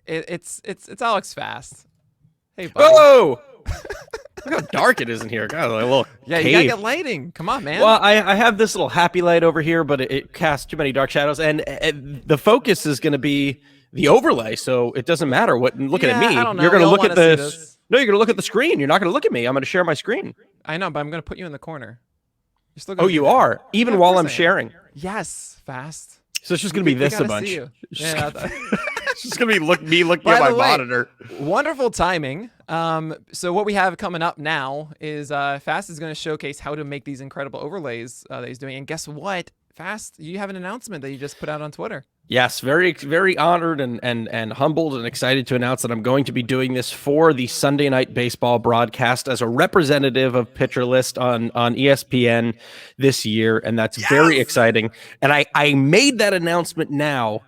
It's Alex Fast. Hey, buddy. Oh, look how dark it is in here. God, like a little Yeah, you gotta cave. get lighting. Come on, man. Well, I have this little happy light over here, but it casts too many dark shadows, and the focus is going to be the overlay, so it doesn't matter what. Looking at Yeah, I me, don't you're know. going We to all look want at to see this. this. No, you're going to look at the screen. You're not going to look at me. I'm going to share my screen. I know, but I'm gonna put you in the corner. You're still Oh, gonna be you there. are, Yeah, even of while course I'm I am. sharing. Yes, Fast. So it's just going to be We this a gotta see bunch. you. It's Yeah. just going to be me looking By at my the way, monitor. wonderful timing. So what we have coming up now is Fast is going to showcase how to make these incredible overlays that he's doing. And guess what, Fast? You have an announcement that you just put out on Twitter. Yes, very honored and humbled and excited to announce that I'm going to be doing this for the Sunday Night Baseball broadcast as a representative of Pitcher List on ESPN this year, and that's very exciting. And I made that announcement now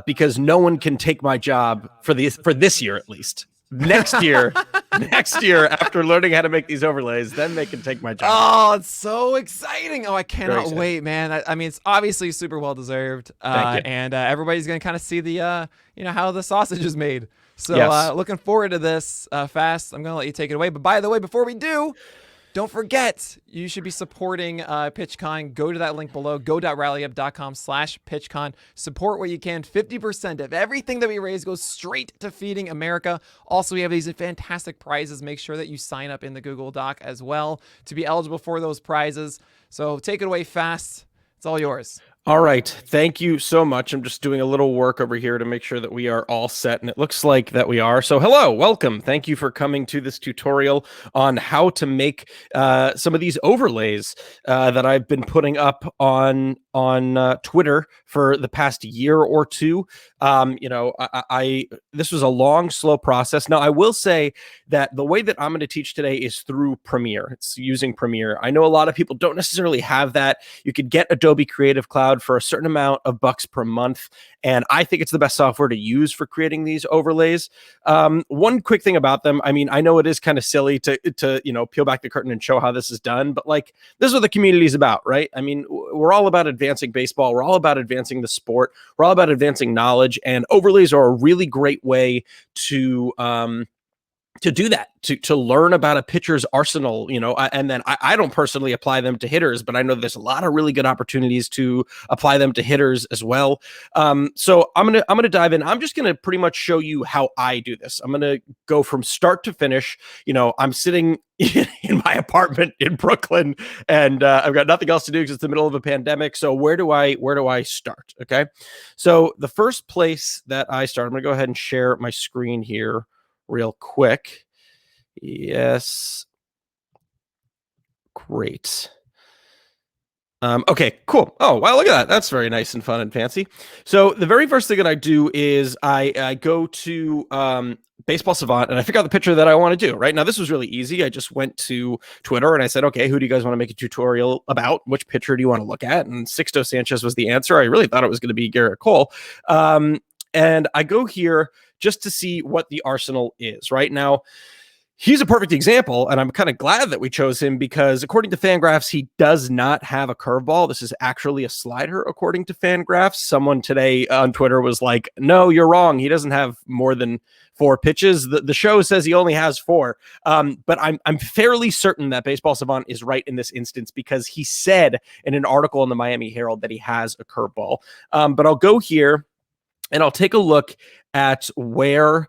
because no one can take my job for this year at least. Next year, after learning how to make these overlays, then they can take my job. Oh, it's so exciting! Oh, I cannot exciting. wait, man. I mean, it's obviously super well deserved. Thank you. And everybody's gonna kind of see the how the sausage is made. So Yes. looking forward to this. Fast. I'm gonna let you take it away. But by the way, before we do, don't forget, you should be supporting PitchCon. Go to that link below, go.rallyup.com/PitchCon. Support what you can. 50% of everything that we raise goes straight to feeding America. Also, we have these fantastic prizes. Make sure that you sign up in the Google Doc as well to be eligible for those prizes. So take it away, Fast. It's all yours. All right. Thank you so much. I'm just doing a little work over here to make sure that we are all set, and it looks like that we are. So hello, welcome. Thank you for coming to this tutorial on how to make some of these overlays that I've been putting up on Twitter for the past year or two. This was a long, slow process. Now, I will say that the way that I'm going to teach today is through Premiere. It's using Premiere. I know a lot of people don't necessarily have that. You could get Adobe Creative Cloud for a certain amount of bucks per month, and I think it's the best software to use for creating these overlays. One quick thing about them, I mean, I know it is kind of silly to peel back the curtain and show how this is done, but like, this is what the community is about, right? I mean, we're all about advancing baseball. We're all about advancing the sport. We're all about advancing knowledge, and overlays are a really great way to do that, to learn about a pitcher's arsenal, and then I don't personally apply them to hitters, but I know there's a lot of really good opportunities to apply them to hitters as well. So I'm gonna dive in. I'm just gonna pretty much show you how I do this. I'm gonna go from start to finish. I'm sitting in my apartment in Brooklyn, and I've got nothing else to do because it's the middle of a pandemic. So where do I start? Okay, so the first place that I start, I'm gonna go ahead and share my screen here real quick. Yes. Great. Okay, cool. Oh, wow, look at that. That's very nice and fun and fancy. So the very first thing that I do is I go to Baseball Savant, and I figure out the picture that I want to do. Right now, this was really easy. I just went to Twitter and I said, okay, who do you guys want to make a tutorial about? Which pitcher do you want to look at? And Sixto Sanchez was the answer. I really thought it was going to be Garrett Cole. And I go here just to see what the arsenal is. Right now, he's a perfect example, and I'm kind of glad that we chose him because according to Fangraphs, he does not have a curveball. This is actually a slider, according to Fangraphs. Someone today on Twitter was like, no, you're wrong. He doesn't have more than 4 pitches. The show says he only has 4. But I'm fairly certain that Baseball Savant is right in this instance because he said in an article in the Miami Herald that he has a curveball. But I'll go here and I'll take a look at where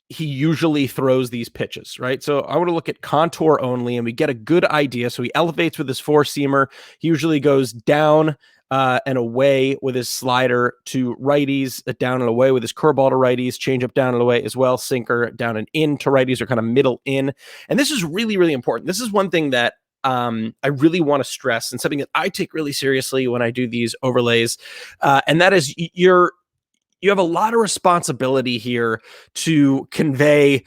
he usually throws these pitches, right? So I want to look at contour only, and we get a good idea. So he elevates with his 4-seamer. He usually goes down and away with his slider to righties, down and away with his curveball to righties, changeup down and away as well, sinker down and in to righties, or kind of middle in. And this is really, really important. This is one thing that I really want to stress, and something that I take really seriously when I do these overlays, and that is you have a lot of responsibility here to convey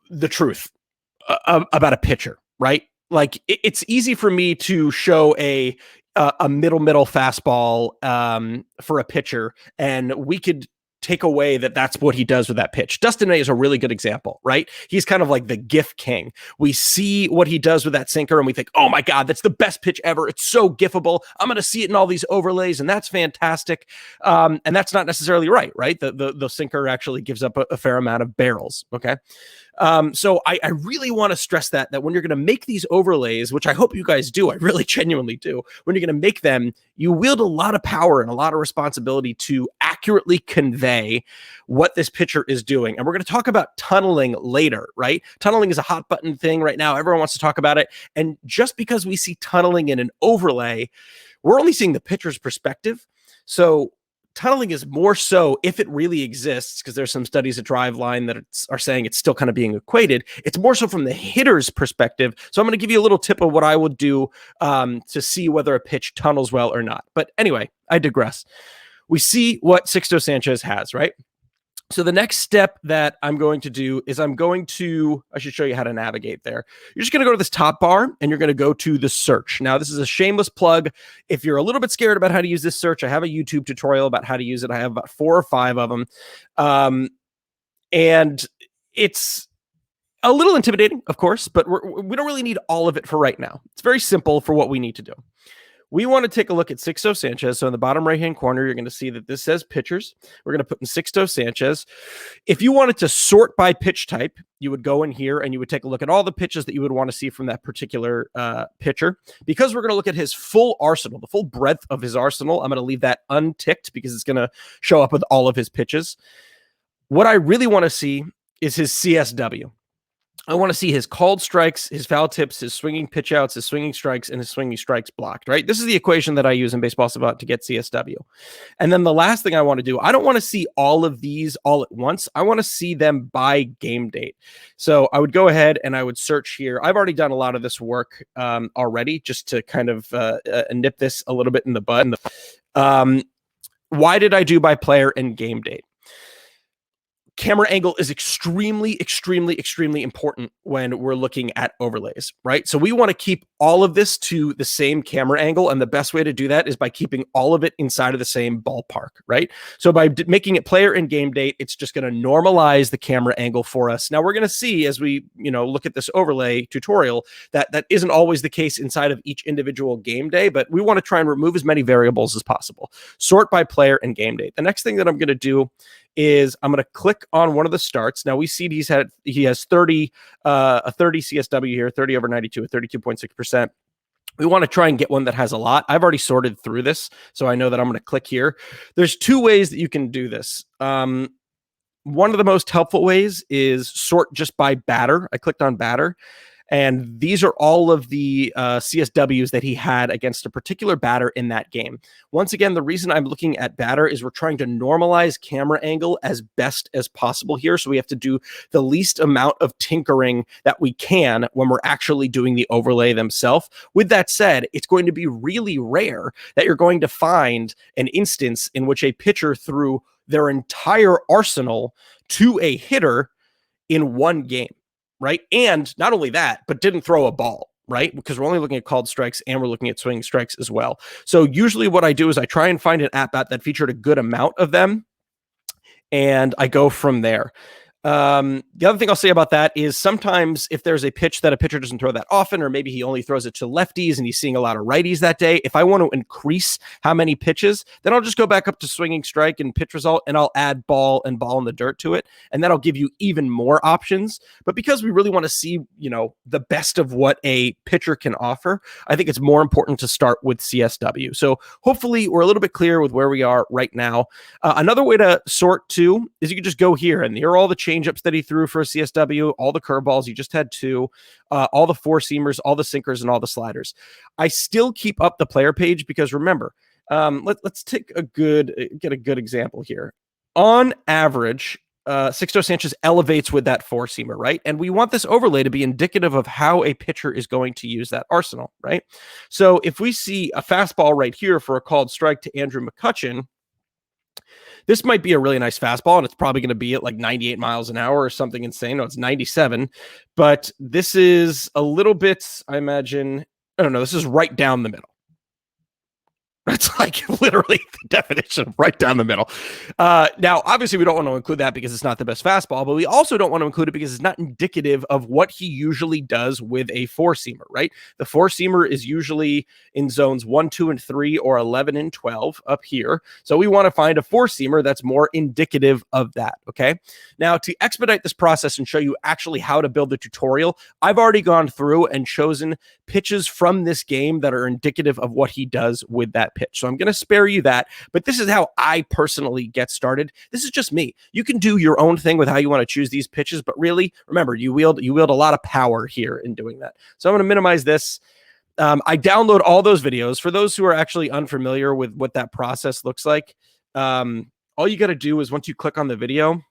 the truth about a pitcher, right? Like it's easy for me to show a middle fastball for a pitcher, and we could take away that that's what he does with that pitch. Dustin May is a really good example, right? He's kind of like the GIF king. We see what he does with that sinker and we think, oh my God, that's the best pitch ever. It's so GIFable. I'm going to see it in all these overlays and that's fantastic. And that's not necessarily right? The sinker actually gives up a fair amount of barrels, okay? So I really want to stress that when you're going to make these overlays, which I hope you guys do, I really genuinely do, when you're going to make them, you wield a lot of power and a lot of responsibility to accurately convey what this pitcher is doing. And we're going to talk about tunneling later, right? Tunneling is a hot button thing right now. Everyone wants to talk about it. And just because we see tunneling in an overlay, we're only seeing the pitcher's perspective. So tunneling is more so, if it really exists, because there's some studies at Driveline that are saying it's still kind of being equated. It's more so from the hitter's perspective. So I'm going to give you a little tip of what I would do to see whether a pitch tunnels well or not. But anyway, I digress. We see what Sixto Sanchez has, right? So the next step that I'm going to do is I should show you how to navigate there. You're just going to go to this top bar and you're going to go to the search. Now, this is a shameless plug. If you're a little bit scared about how to use this search, I have a YouTube tutorial about how to use it. I have about 4 or 5 of them. And it's a little intimidating, of course, but we don't really need all of it for right now. It's very simple for what we need to do. We want to take a look at Sixto Sanchez. So in the bottom right-hand corner, you're going to see that this says pitchers. We're going to put in Sixto Sanchez. If you wanted to sort by pitch type, you would go in here and you would take a look at all the pitches that you would want to see from that particular pitcher. Because we're going to look at his full arsenal, the full breadth of his arsenal, I'm going to leave that unticked because it's going to show up with all of his pitches. What I really want to see is his CSW. I want to see his called strikes, his foul tips, his swinging pitch outs, his swinging strikes, and his swinging strikes blocked, right? This is the equation that I use in Baseball Savant to get CSW. And then the last thing I want to do, I don't want to see all of these all at once. I want to see them by game date. So I would go ahead and I would search here. I've already done a lot of this work already just to kind of nip this a little bit in the bud. Why did I do by player and game date? Camera angle is extremely, extremely, extremely important when we're looking at overlays, right? So we want to keep all of this to the same camera angle. And the best way to do that is by keeping all of it inside of the same ballpark, right? So by making it player and game date, it's just going to normalize the camera angle for us. Now we're going to see as we, look at this overlay tutorial that isn't always the case inside of each individual game day, but we want to try and remove as many variables as possible. Sort by player and game date. The next thing that I'm going to do is I'm going to click on one of the starts. Now we see he has 30 CSW here, 30 over 92 at 32.6%. We want to try and get one that has a lot. I've already sorted through this, so I know that I'm going to click here. There's 2 ways that you can do this. One of the most helpful ways is sort just by batter. I clicked on batter. And these are all of the CSWs that he had against a particular batter in that game. Once again, the reason I'm looking at batter is we're trying to normalize camera angle as best as possible here. So we have to do the least amount of tinkering that we can when we're actually doing the overlay themselves. With that said, it's going to be really rare that you're going to find an instance in which a pitcher threw their entire arsenal to a hitter in one game. Right. And not only that, but didn't throw a ball, right? Because we're only looking at called strikes and we're looking at swinging strikes as well. So usually what I do is I try and find an at-bat that featured a good amount of them and I go from there. The other thing I'll say about that is sometimes if there's a pitch that a pitcher doesn't throw that often, or maybe he only throws it to lefties and he's seeing a lot of righties that day, if I want to increase how many pitches, then I'll just go back up to swinging strike and pitch result and I'll add ball and ball in the dirt to it. And that'll give you even more options. But because we really want to see, the best of what a pitcher can offer, I think it's more important to start with CSW. So hopefully we're a little bit clear with where we are right now. Another way to sort too is you can just go here and here are all the changeups that he threw for a CSW, all the curveballs. You just had 2, all the 4-seamers, all the sinkers, and all the sliders. I still keep up the player page because remember, let's get a good example here. On average, Sixto Sanchez elevates with that 4-seamer, right? And we want this overlay to be indicative of how a pitcher is going to use that arsenal, right? So if we see a fastball right here for a called strike to Andrew McCutchen, this might be a really nice fastball, and it's probably going to be at like 98 miles an hour or something insane. No, it's 97. But this is a little bit, I imagine, I don't know, this is right down the middle. That's like literally the definition, right down the middle. Now, obviously, we don't want to include that because it's not the best fastball, but we also don't want to include it because it's not indicative of what he usually does with a four-seamer, right? The four-seamer is usually in zones 1, 2, and 3, or 11 and 12 up here. So we want to find a four-seamer that's more indicative of that, okay? Now, to expedite this process and show you actually how to build the tutorial, I've already gone through and chosen pitches from this game that are indicative of what he does with that pitch. So I'm going to spare you that, but this is how I personally get started. This is just me. You can do your own thing with how you want to choose these pitches, but really, remember, you wield a lot of power here in doing that. So I'm going to minimize this. I download all those videos. For those who are actually unfamiliar with what that process looks like, all you got to do is once you click on the video,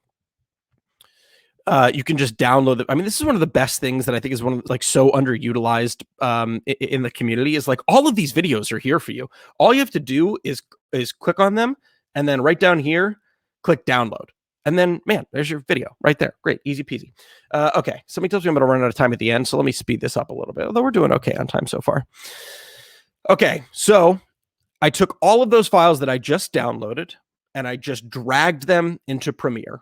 you can just download it. I mean, this is one of the best things that I think is one of like so underutilized in the community is like all of these videos are here for you. All you have to do is click on them and then right down here, click download. And then, man, there's your video right there. Great, easy peasy. Okay, somebody tells me I'm going to run out of time at the end, so let me speed this up a little bit, although we're doing okay on time so far. Okay, so I took all of those files that I just downloaded and I just dragged them into Premiere,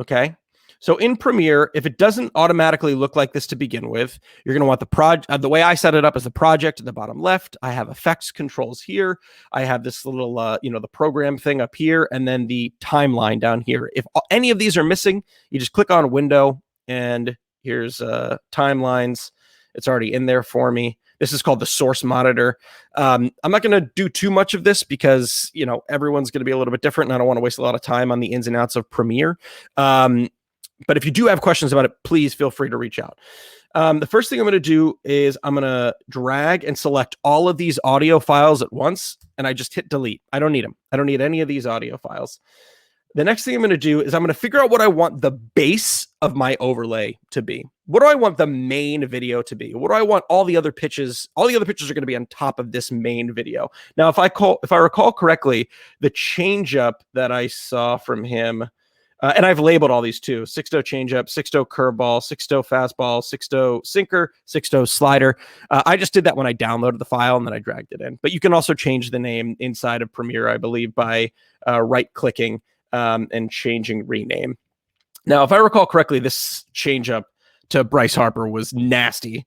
okay? So in Premiere, if it doesn't automatically look like this to begin with, you're going to want the project. The way I set it up is the project at the bottom left. I have effects controls here. I have this little, the program thing up here, and then the timeline down here. If any of these are missing, you just click on Window, and here's timelines. It's already in there for me. This is called the source monitor. I'm not going to do too much of this because, everyone's going to be a little bit different, and I don't want to waste a lot of time on the ins and outs of Premiere. But if you do have questions about it, please feel free to reach out. The first thing I'm going to do is I'm going to drag and select all of these audio files at once, and I just hit delete. I don't need them. I don't need any of these audio files. The next thing I'm going to do is I'm going to figure out what I want the base of my overlay to be. What do I want the main video to be? What do I want all the other pitches? All the other pitches are going to be on top of this main video. Now, if I recall correctly, the changeup that I saw from him, and I've labeled all these too: 6-0 changeup, 6-0 curveball, 6-0 fastball, 6-0 sinker, 6-0 slider. I just did that when I downloaded the file and then I dragged it in. But you can also change the name inside of Premiere, I believe, by right-clicking and changing rename. Now, if I recall correctly, this changeup to Bryce Harper was nasty.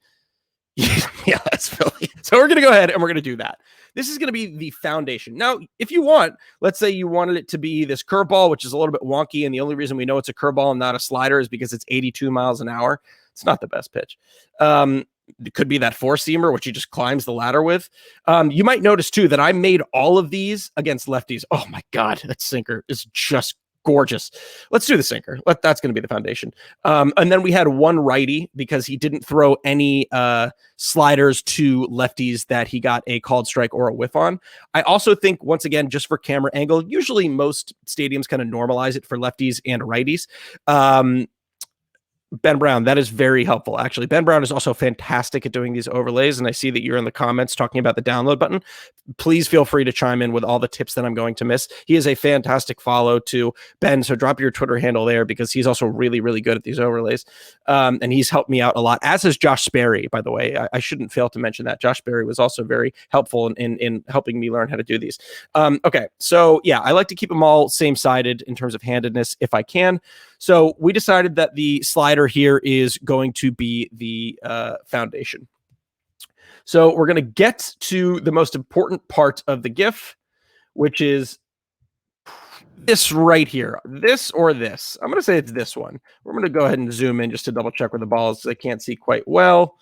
Yeah, that's Philly. So we're going to go ahead and we're going to do that. This is going to be the foundation. Now, if you want, let's say you wanted it to be this curveball, which is a little bit wonky, and the only reason we know it's a curveball and not a slider is because it's 82 miles an hour. It's not the best pitch. It could be that four-seamer, which he just climbs the ladder with. You might notice, too, that I made all of these against lefties. Oh, my God, that sinker is just gorgeous. Let's do the sinker. That's going to be the foundation. And then we had one righty because he didn't throw any sliders to lefties that he got a called strike or a whiff on. I also think, once again, just for camera angle, usually most stadiums kind of normalize it for lefties and righties. Ben Brown, that is very helpful. Actually, Ben Brown is also fantastic at doing these overlays. And I see that you're in the comments talking about the download button. Please feel free to chime in with all the tips that I'm going to miss. He is a fantastic follow to Ben. So drop your Twitter handle there because he's also really, really good at these overlays. And he's helped me out a lot, as has Josh Sperry, by the way. I shouldn't fail to mention that. Josh Sperry was also very helpful in helping me learn how to do these. Okay. So yeah, I like to keep them all same-sided in terms of handedness if I can. So we decided that the slider here is going to be the foundation. So we're going to get to the most important part of the GIF, which is this right here. This or this. I'm going to say it's this one. We're going to go ahead and zoom in just to double check where the ball is. I can't see quite well.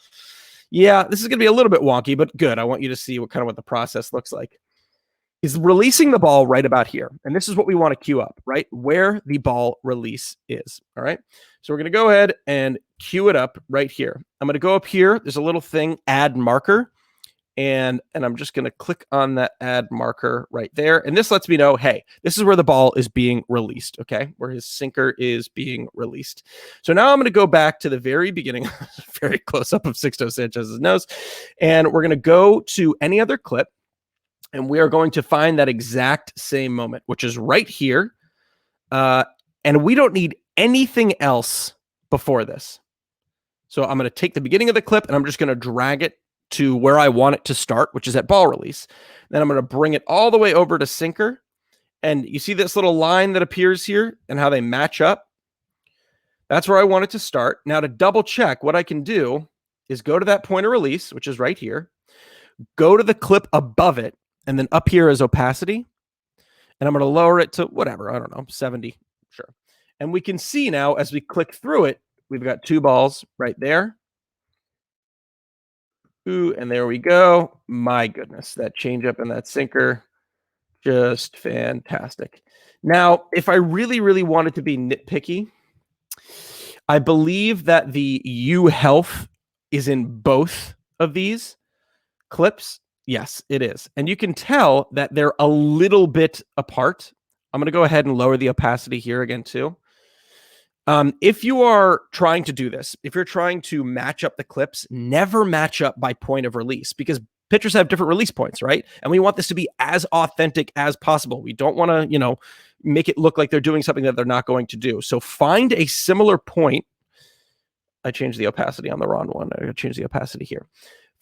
Yeah, this is going to be a little bit wonky, but good. I want you to see what the process looks like. He's releasing the ball right about here. And this is what we want to queue up, right? Where the ball release is. All right. So we're going to go ahead and queue it up right here. I'm going to go up here. There's a little thing, add marker. And I'm just going to click on that add marker right there. And this lets me know, hey, this is where the ball is being released. Okay. Where his sinker is being released. So now I'm going to go back to the very beginning, very close up of Sixto Sanchez's nose. And we're going to go to any other clip. And we are going to find that exact same moment, which is right here. And we don't need anything else before this. So I'm going to take the beginning of the clip and I'm just going to drag it to where I want it to start, which is at ball release. Then I'm going to bring it all the way over to sinker. And you see this little line that appears here and how they match up? That's where I want it to start. Now to double check, what I can do is go to that point of release, which is right here, go to the clip above it, and then up here is opacity. And I'm going to lower it to whatever, I don't know, 70, sure. And we can see now as we click through it, we've got 2 balls right there. Ooh, and there we go. My goodness, that changeup and that sinker, just fantastic. Now, if I really, really wanted to be nitpicky, I believe that the U health is in both of these clips. Yes, it is. And you can tell that they're a little bit apart. I'm going to go ahead and lower the opacity here again, too. If you are trying to do this, if you're trying to match up the clips, never match up by point of release, because pitchers have different release points, right? And we want this to be as authentic as possible. We don't want to, make it look like they're doing something that they're not going to do. So find a similar point. I changed the opacity on the wrong one. I changed the opacity here.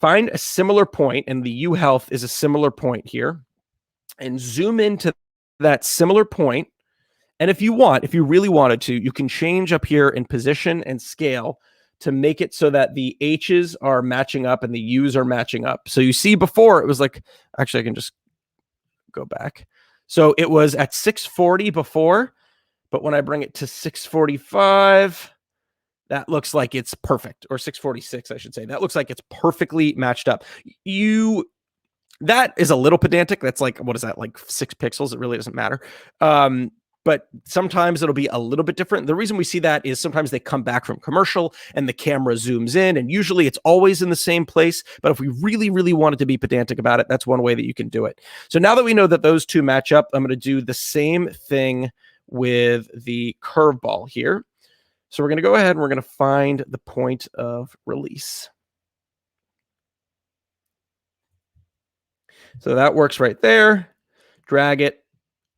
Find a similar point, and the U health is a similar point here, and zoom into that similar point. And if you really wanted to, you can change up here in position and scale to make it so that the H's are matching up and the U's are matching up. So you see before it was like, actually I can just go back. So it was at 640 before, but when I bring it to 645, that looks like it's perfect, or 646, I should say. That looks like it's perfectly matched up. That is a little pedantic. That's like, what is that, like 6 pixels? It really doesn't matter. But sometimes it'll be a little bit different. The reason we see that is sometimes they come back from commercial and the camera zooms in, and usually it's always in the same place. But if we really, really wanted to be pedantic about it, that's one way that you can do it. So now that we know that those two match up, I'm going to do the same thing with the curveball here. So we're going to go ahead and we're going to find the point of release. So that works right there. Drag it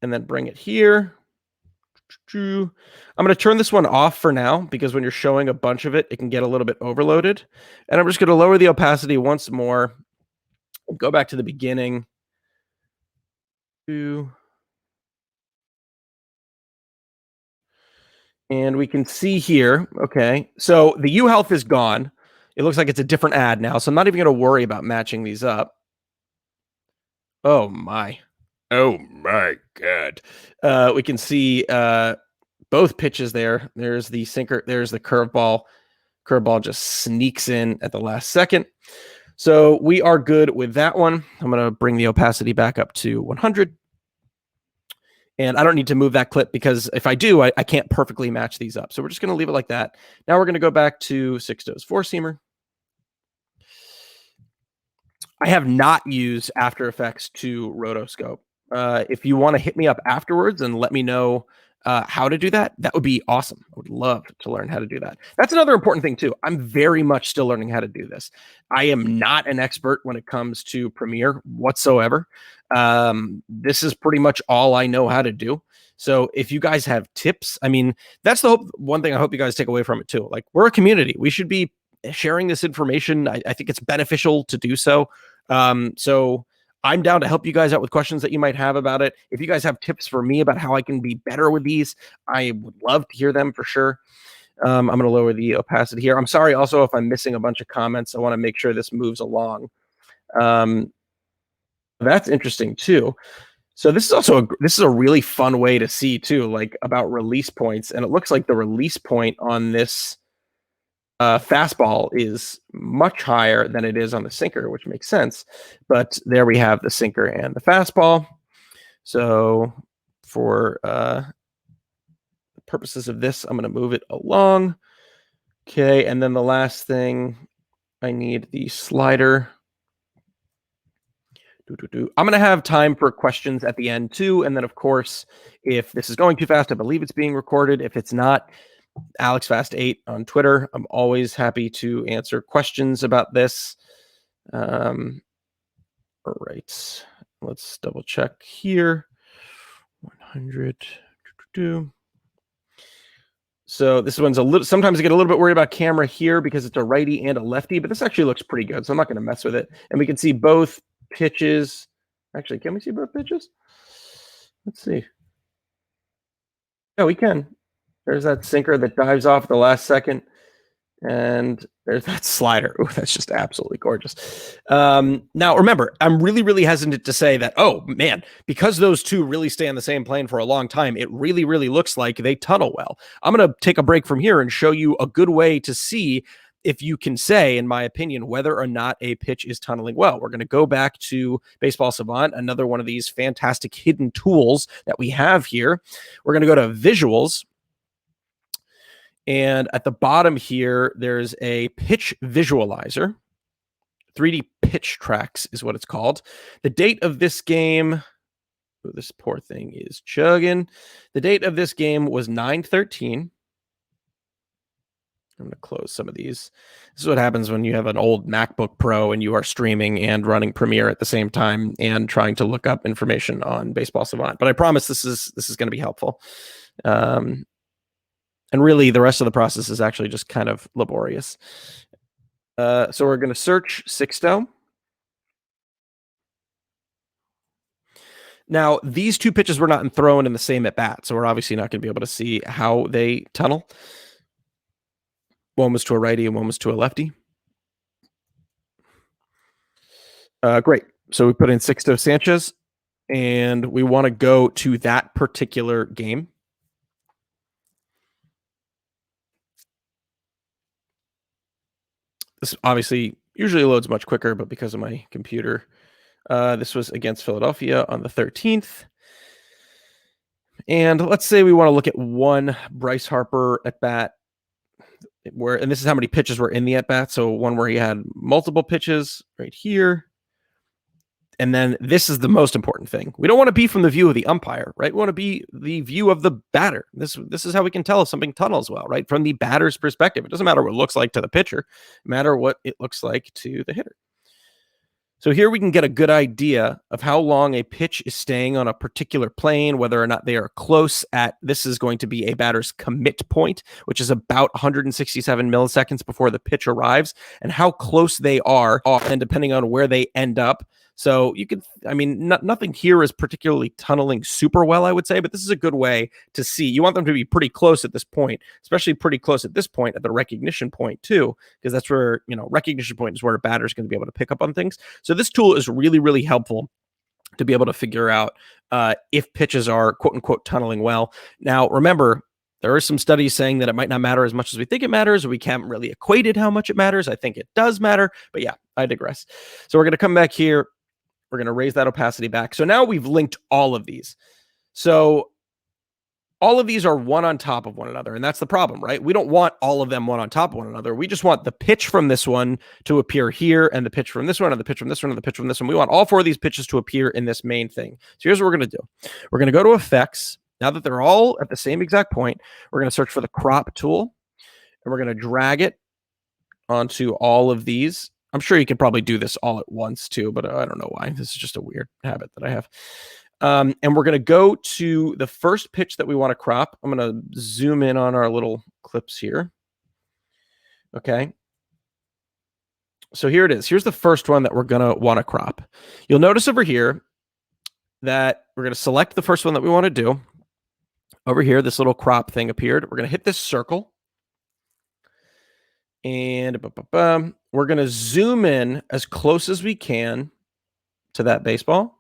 and then bring it here. I'm going to turn this one off for now, because when you're showing a bunch of it, it can get a little bit overloaded. And I'm just going to lower the opacity once more. Go back to the beginning. And we can see here, okay, so the U health is gone. It looks like it's a different ad now, so I'm not even going to worry about matching these up. Oh my God. We can see both pitches there. There's the sinker, there's the curveball. Curveball just sneaks in at the last second. So we are good with that one. I'm going to bring the opacity back up to 100. And I don't need to move that clip, because if I do, I can't perfectly match these up. So we're just going to leave it like that. Now we're going to go back to 6-dose 4-seamer. I have not used After Effects to rotoscope. If you want to hit me up afterwards and let me know how to do that, that would be awesome. I would love to learn how to do that. That's another important thing too. I'm very much still learning how to do this. I am not an expert when it comes to Premiere whatsoever. This is pretty much all I know how to do. So if you guys have tips, I mean, that's the one thing I hope you guys take away from it too. Like, we're a community. We should be sharing this information. I think it's beneficial to do so. So I'm down to help you guys out with questions that you might have about it. If you guys have tips for me about how I can be better with these, I would love to hear them for sure. I'm going to lower the opacity here. I'm sorry also if I'm missing a bunch of comments. I want to make sure this moves along. That's interesting too. So this is a really fun way to see too, like, about release points. And it looks like the release point on this fastball is much higher than it is on the sinker, which makes sense. But there we have the sinker and the fastball. So for the purposes of this, I'm going to move it along. Okay, and then the last thing, I need the slider. I'm going to have time for questions at the end too. And then, of course, if this is going too fast, I believe it's being recorded. If it's not, AlexFast8 on Twitter. I'm always happy to answer questions about this. All right, let's double check here. 100. So this one's a little, sometimes I get a little bit worried about camera here because it's a righty and a lefty, but this actually looks pretty good. So I'm not going to mess with it. And we can see both pitches. Actually, can we see both pitches? Let's see. Yeah, we can. There's that sinker that dives off at the last second. And there's that slider. Ooh, that's just absolutely gorgeous. Now, remember, I'm really, really hesitant to say that, oh, man, because those two really stay on the same plane for a long time, it really, really looks like they tunnel well. I'm going to take a break from here and show you a good way to see if you can say, in my opinion, whether or not a pitch is tunneling well. We're going to go back to Baseball Savant, another one of these fantastic hidden tools that we have here. We're going to go to Visuals. And at the bottom here, there's a pitch visualizer. 3D pitch tracks is what it's called. The date of this game, oh, this poor thing is chugging. The date of this game was 9/13. I'm going to close some of these. This is what happens when you have an old MacBook Pro and you are streaming and running Premiere at the same time and trying to look up information on Baseball Savant. But I promise this is going to be helpful. And really, the rest of the process is actually just kind of laborious. So we're going to search Sixto. Now, these two pitches were not thrown in the same at bat, so we're obviously not going to be able to see how they tunnel. One was to a righty and one was to a lefty. Great. So we put in Sixto Sanchez, and we want to go to that particular game. This obviously usually loads much quicker, but because of my computer, this was against Philadelphia on the 13th. And let's say we want to look at one Bryce Harper at bat, and this is how many pitches were in the at bat. So one where he had multiple pitches right here. And then this is the most important thing. We don't want to be from the view of the umpire, right? We want to be the view of the batter. This is how we can tell if something tunnels well, right? From the batter's perspective. It doesn't matter what it looks like to the pitcher. It matters what it looks like to the hitter. So here we can get a good idea of how long a pitch is staying on a particular plane, whether or not they are close at, this is going to be a batter's commit point, which is about 167 milliseconds before the pitch arrives, and how close they are, and depending on where they end up. So you can, nothing here is particularly tunneling super well, I would say, but this is a good way to see. You want them to be pretty close at this point, especially pretty close at this point at the recognition point too, because that's where, recognition point is where a batter is going to be able to pick up on things. So this tool is really, really helpful to be able to figure out if pitches are quote unquote tunneling well. Now, remember, there are some studies saying that it might not matter as much as we think it matters, or we can't really equate it how much it matters. I think it does matter, but yeah, I digress. So we're going to come back here. We're going to raise that opacity back. So now we've linked all of these. So all of these are one on top of one another. And that's the problem, right? We don't want all of them one on top of one another. We just want the pitch from this one to appear here, and the pitch from this one, and the pitch from this one, and the pitch from this one. We want all four of these pitches to appear in this main thing. So here's what we're going to do. We're going to go to Effects. Now that they're all at the same exact point, we're going to search for the Crop tool, and we're going to drag it onto all of these. I'm sure you could probably do this all at once too, but I don't know why. This is just a weird habit that I have. And we're going to go to the first pitch that we want to crop. I'm going to zoom in on our little clips here. Okay. So here it is. Here's the first one that we're going to want to crop. You'll notice over here that we're going to select the first one that we want to do. Over here, this little crop thing appeared. We're going to hit this circle. And we're going to zoom in as close as we can to that baseball.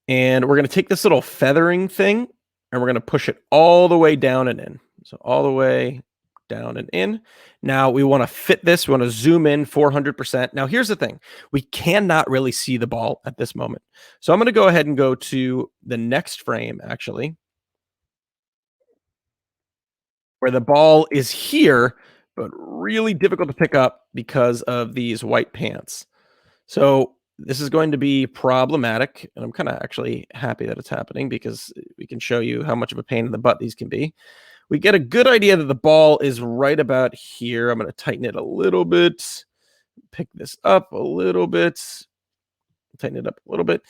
And we're going to take this little feathering thing, and we're going to push it all the way down and in. So all the way down and in. Now we want to fit this. We want to zoom in 400%. Now here's the thing. We cannot really see the ball at this moment. So I'm going to go ahead and go to the next frame, actually, where the ball is here, but really difficult to pick up because of these white pants. So this is going to be problematic, and I'm kind of actually happy that it's happening because we can show you how much of a pain in the butt these can be. We get a good idea that the ball is right about here. I'm going to tighten it a little bit, pick this up a little bit, tighten it up a little bit.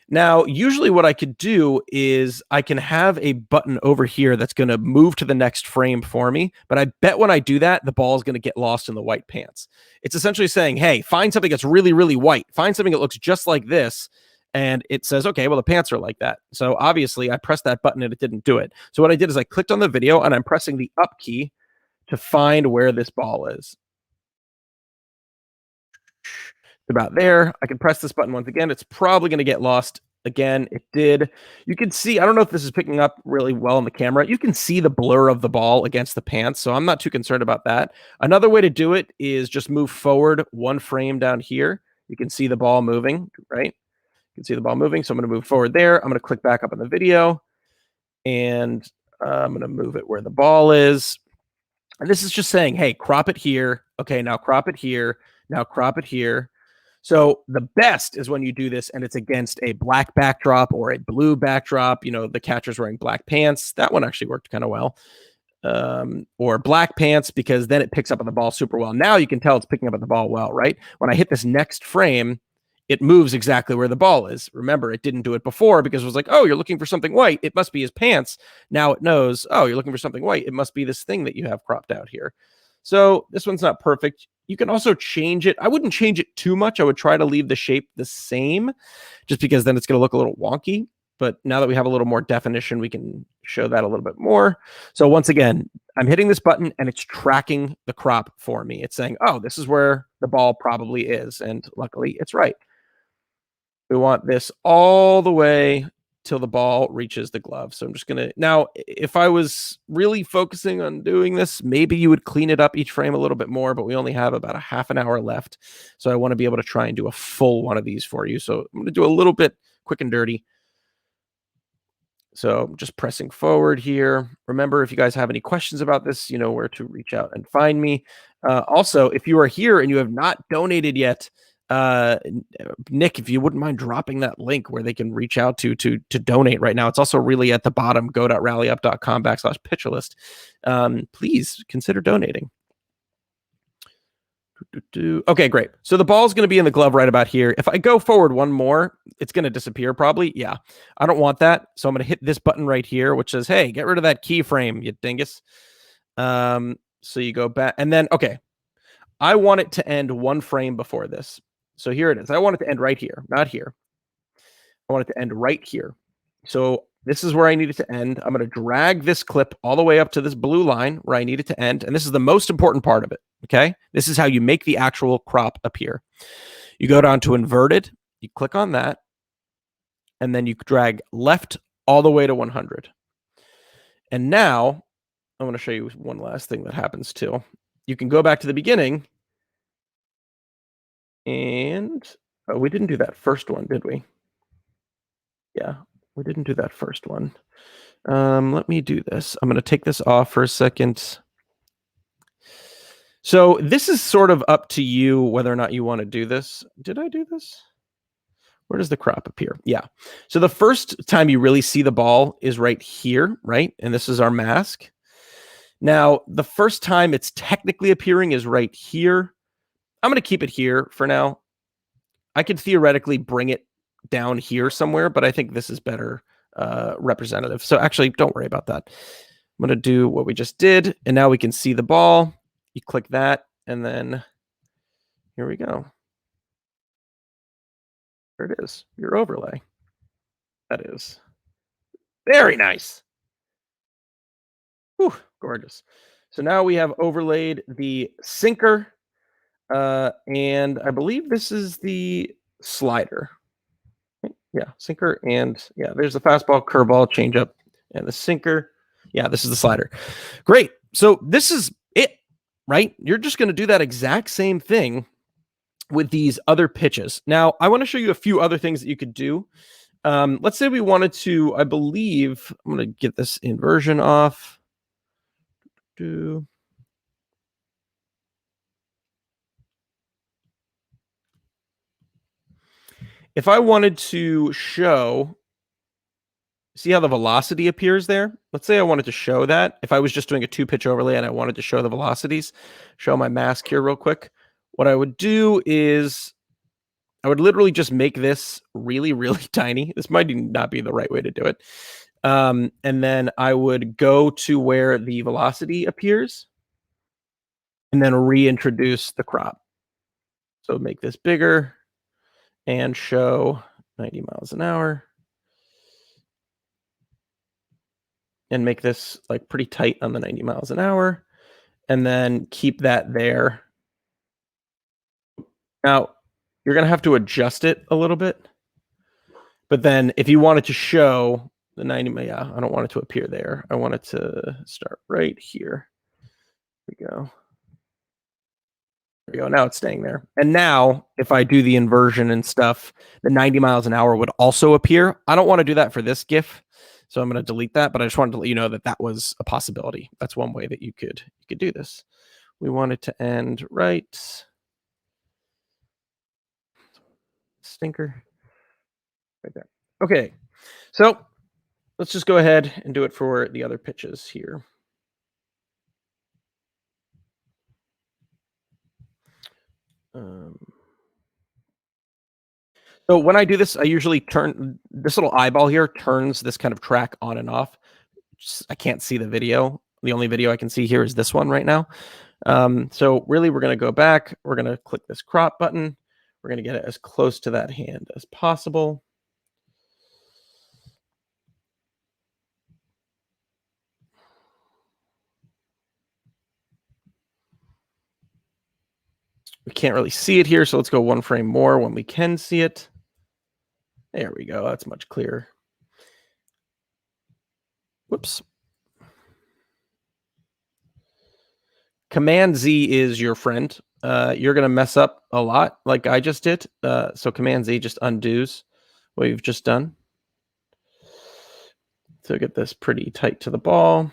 Now, usually what I could do is I can have a button over here that's going to move to the next frame for me. But I bet when I do that, the ball is going to get lost in the white pants. It's essentially saying, hey, find something that's really, really white. Find something that looks just like this. And it says, okay, well, the pants are like that. So obviously I pressed that button and it didn't do it. So what I did is I clicked on the video and I'm pressing the up key to find where this ball is. About there. I can press this button once again. It's probably going to get lost again. It did. You can see, I don't know if this is picking up really well on the camera. You can see the blur of the ball against the pants, so I'm not too concerned about that. Another way to do it is just move forward one frame down here. You can see the ball moving, right? You can see the ball moving, so I'm going to move forward there. I'm going to click back up on the video, and I'm going to move it where the ball is. And this is just saying, hey, crop it here. Okay, now crop it here. Now crop it here. So the best is when you do this and it's against a black backdrop or a blue backdrop. You know, the catcher's wearing black pants. That one actually worked kind of well. Or black pants, because then it picks up on the ball super well. Now you can tell it's picking up on the ball well, right? When I hit this next frame, it moves exactly where the ball is. Remember, it didn't do it before because it was like, oh, you're looking for something white. It must be his pants. Now it knows, oh, you're looking for something white. It must be this thing that you have cropped out here. So this one's not perfect. You can also change it. I wouldn't change it too much. I would try to leave the shape the same just because then it's going to look a little wonky. But now that we have a little more definition, we can show that a little bit more. So once again, I'm hitting this button and it's tracking the crop for me. It's saying, oh, this is where the ball probably is. And luckily it's right. We want this all the way till the ball reaches the glove. So I'm just going to, now, if I was really focusing on doing this, maybe you would clean it up each frame a little bit more, but we only have about a half an hour left. So I want to be able to try and do a full one of these for you. So I'm going to do a little bit quick and dirty. So just pressing forward here. Remember, if you guys have any questions about this, you know where to reach out and find me. Also, if you are here and you have not donated yet, Nick, if you wouldn't mind dropping that link where they can reach out to donate right now. It's also really at the bottom, go.rallyup.com/pitch-a-list. Please consider donating. Okay, great. So the ball's going to be in the glove right about here. If I go forward one more, it's going to disappear probably. Yeah, I don't want that. So I'm going to hit this button right here, which says, hey, get rid of that keyframe, you dingus. So you go back and then, okay, I want it to end one frame before this. So here it is. I want it to end right here, not here. I want it to end right here. So this is where I need it to end. I'm going to drag this clip all the way up to this blue line where I need it to end. And this is the most important part of it. Okay. This is how you make the actual crop appear. You go down to inverted, you click on that, and then you drag left all the way to 100. And now I want to show you one last thing that happens too. You can go back to the beginning. And we didn't do that first one, did we? Yeah, we didn't do that first one. Let me do this. I'm going to take this off for a second. So this is sort of up to you whether or not you want to do this. Did I do this? Where does the crop appear? Yeah. So the first time you really see the ball is right here, right? And this is our mask. Now, the first time it's technically appearing is right here. I'm going to keep it here for now. I could theoretically bring it down here somewhere, but I think this is better representative. So actually, don't worry about that. I'm going to do what we just did, and now we can see the ball. You click that, and then here we go. There it is, your overlay. That is very nice. Whew, gorgeous. So now we have overlaid the sinker. And I believe this is the slider. Yeah, sinker and yeah, there's the fastball, curveball, changeup, and the sinker. Yeah, this is the slider. Great. So this is it, right? You're just going to do that exact same thing with these other pitches. Now, I want to show you a few other things that you could do. Let's say we wanted to, I believe, I'm going to get this inversion off. If I wanted to show, see how the velocity appears there? Let's say I wanted to show that. If I was just doing a 2-pitch overlay and I wanted to show the velocities, show my mask here real quick. What I would do is I would literally just make this really, really tiny. This might not be the right way to do it. And then I would go to where the velocity appears and then reintroduce the crop. So make this bigger and show 90 miles an hour. And make this like pretty tight on the 90 miles an hour. And then keep that there. Now, you're going to have to adjust it a little bit. But then if you want it to show the 90, yeah, I don't want it to appear there. I want it to start right here. There we go. There we go. Now it's staying there. And now if I do the inversion and stuff, the 90 miles an hour would also appear. I don't want to do that for this GIF. So I'm going to delete that, but I just wanted to let you know that that was a possibility. That's one way that you could do this. We want it to end right. Stinker. Right there. Okay. So let's just go ahead and do it for the other pitches here. So when I do this, I usually turn this little eyeball here, turns this kind of track on and off. I can't see the video. The only video I can see here is this one right now. So really, we're going to go back. We're going to click this crop button. We're going to get it as close to that hand as possible. We can't really see it here, so let's go one frame more when we can see it. There we go. That's much clearer. Whoops. Command Z is your friend. You're going to mess up a lot like I just did. So Command Z just undoes what you've just done. So get this pretty tight to the ball.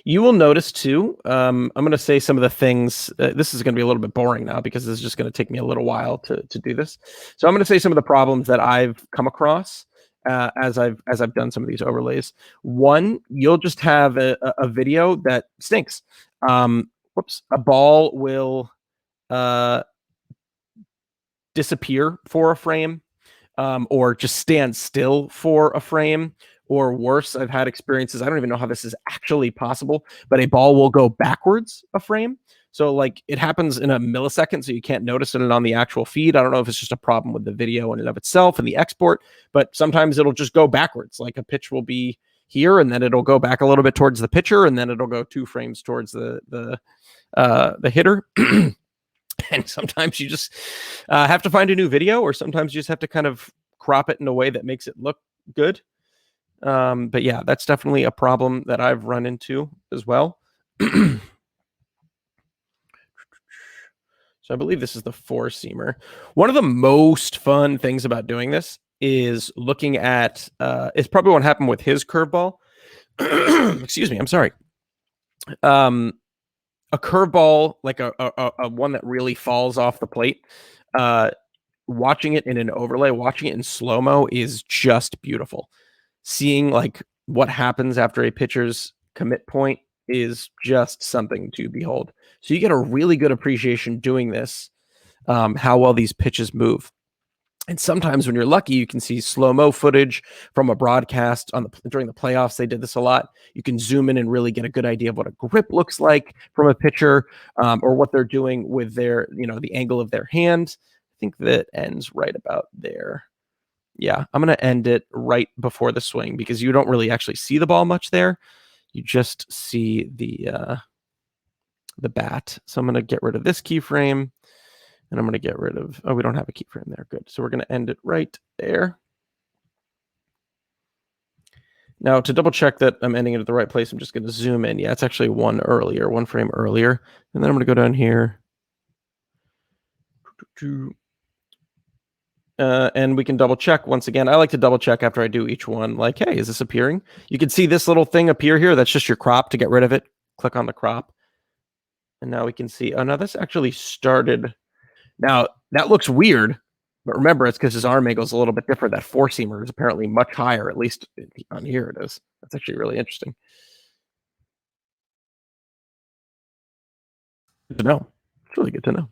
You will notice too, I'm going to say some of the things. This is going to be a little bit boring now because this is just going to take me a little while to do this. So I'm going to say some of the problems that I've come across as I've done some of these overlays. One, you'll just have a video that stinks. Whoops, a ball will disappear for a frame, or just stand still for a frame. Or worse, I've had experiences, I don't even know how this is actually possible, but a ball will go backwards a frame. So like it happens in a millisecond, so you can't notice it on the actual feed. I don't know if it's just a problem with the video in and of itself and the export, but sometimes it'll just go backwards. Like a pitch will be here, and then it'll go back a little bit towards the pitcher, and then it'll go 2 frames towards the hitter. And sometimes you just have to find a new video, or sometimes you just have to kind of crop it in a way that makes it look good. But yeah, that's definitely a problem that I've run into as well. So I believe this is the 4-seamer. One of the most fun things about doing this is looking at, it's probably what happened with his curveball. Excuse me, I'm sorry. A curveball, like a one that really falls off the plate, watching it in an overlay, watching it in slow-mo is just beautiful. Seeing like what happens after a pitcher's commit point is just something to behold. So you get a really good appreciation doing this, how well these pitches move. And sometimes when you're lucky, you can see slow-mo footage from a broadcast during the playoffs. They did this a lot. You can zoom in and really get a good idea of what a grip looks like from a pitcher, or what they're doing with their, the angle of their hand. I think that ends right about there. Yeah, I'm going to end it right before the swing because you don't really actually see the ball much there. You just see the bat. So I'm going to get rid of this keyframe, and I'm going to get rid of, we don't have a keyframe there. Good. So we're going to end it right there. Now, to double check that I'm ending it at the right place, I'm just going to zoom in. Yeah, it's actually one frame earlier. And then I'm going to go down here. And we can double check once again. I like to double check after I do each one. Like, hey, is this appearing? You can see this little thing appear here. That's just your crop. To get rid of it, click on the crop. And now we can see, oh, no, this actually started. Now, that looks weird. But remember, it's because his arm angle is a little bit different. That 4-seamer is apparently much higher, at least on here it is. That's actually really interesting. Good to know. It's really good to know.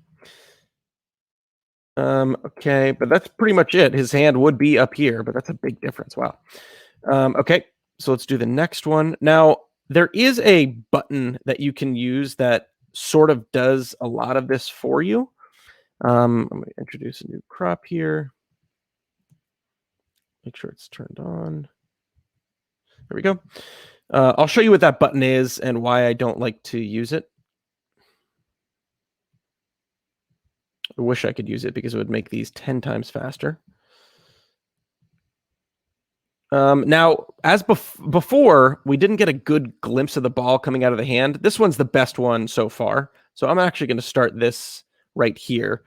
Okay, but that's pretty much it. His hand would be up here, but that's a big difference. Wow. Okay, so let's do the next one. Now, there is a button that you can use that sort of does a lot of this for you. I'm going to introduce a new crop here. Make sure it's turned on. There we go. I'll show you what that button is and why I don't like to use it. I wish I could use it because it would make these 10 times faster. Now, as before, we didn't get a good glimpse of the ball coming out of the hand. This one's the best one so far. So I'm actually going to start this right here.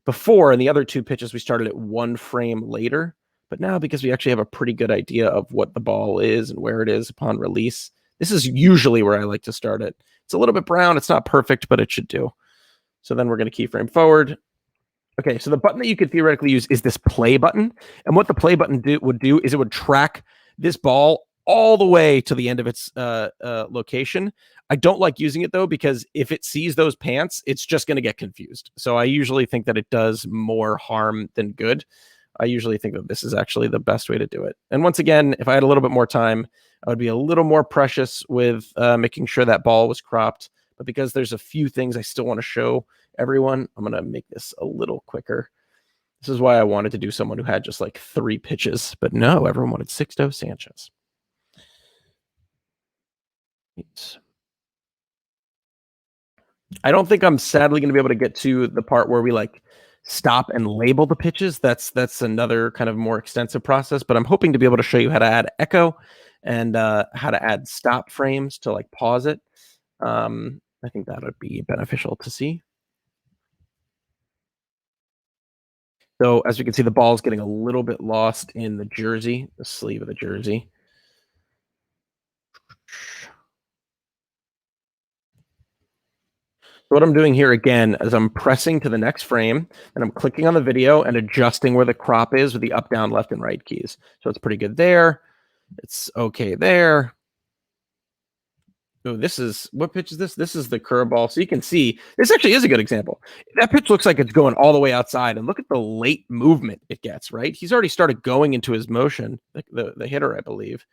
Before, in the other two pitches, we started it one frame later. But now, because we actually have a pretty good idea of what the ball is and where it is upon release, this is usually where I like to start it. It's a little bit brown. It's not perfect, but it should do. So then we're going to keyframe forward. Okay, so the button that you could theoretically use is this play button. And what the play button would do is it would track this ball all the way to the end of its location. I don't like using it, though, because if it sees those pants, it's just going to get confused. So I usually think that it does more harm than good. I usually think that this is actually the best way to do it. And once again, if I had a little bit more time, I would be a little more precious with making sure that ball was cropped. But because there's a few things I still want to show everyone, I'm going to make this a little quicker. This is why I wanted to do someone who had just like 3 pitches, but no, everyone wanted Sixto Sanchez. I don't think I'm sadly going to be able to get to the part where we like stop and label the pitches. That's another kind of more extensive process, but I'm hoping to be able to show you how to add echo and how to add stop frames to like pause it. I think that would be beneficial to see. So as you can see, the ball is getting a little bit lost in the jersey, the sleeve of the jersey. So what I'm doing here again is I'm pressing to the next frame and I'm clicking on the video and adjusting where the crop is with the up, down, left, and right keys. So it's pretty good there. It's okay there. Oh, this is, what pitch is this? This is the curveball. So you can see, this actually is a good example. That pitch looks like it's going all the way outside, and look at the late movement it gets, right? He's already started going into his motion, the hitter, I believe.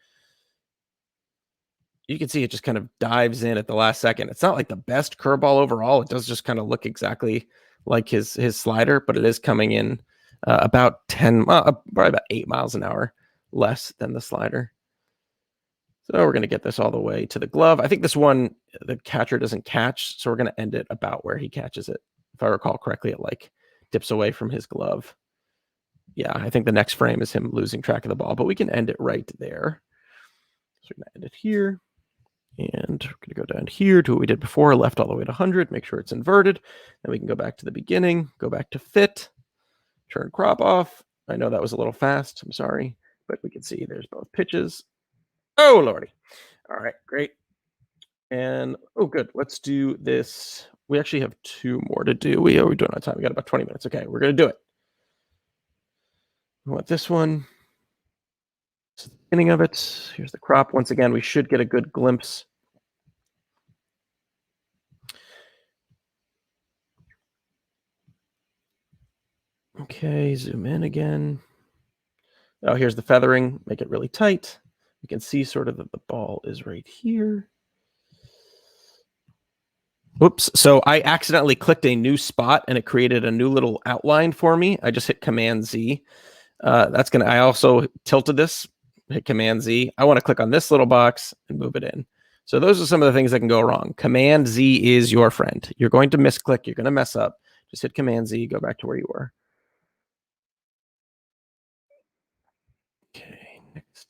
You can see it just kind of dives in at the last second. It's not like the best curveball overall. It does just kind of look exactly like his slider, but it is coming in about 10, probably about 8 miles an hour less than the slider. So we're going to get this all the way to the glove. I think this one, the catcher doesn't catch, so we're going to end it about where he catches it. If I recall correctly, it like dips away from his glove. Yeah, I think the next frame is him losing track of the ball, but we can end it right there. So we're going to end it here. And we're going to go down here to what we did before, left all the way to 100, make sure it's inverted. Then we can go back to the beginning, go back to fit, turn crop off. I know that was a little fast. I'm sorry, but we can see there's both pitches. Oh, Lordy. All right, great. And, oh, good. Let's do this. We actually have 2 more to do. We're doing on time. We got about 20 minutes. Okay, we're going to do it. We want this one. This is the beginning of it. Here's the crop. Once again, we should get a good glimpse. Okay, zoom in again. Oh, here's the feathering. Make it really tight. You can see sort of that the ball is right here. Oops. So I accidentally clicked a new spot and it created a new little outline for me. I just hit Command Z. I also tilted this, hit Command Z. I want to click on this little box and move it in. So those are some of the things that can go wrong. Command Z is your friend. You're going to misclick. You're going to mess up. Just hit Command Z, go back to where you were. Okay, next.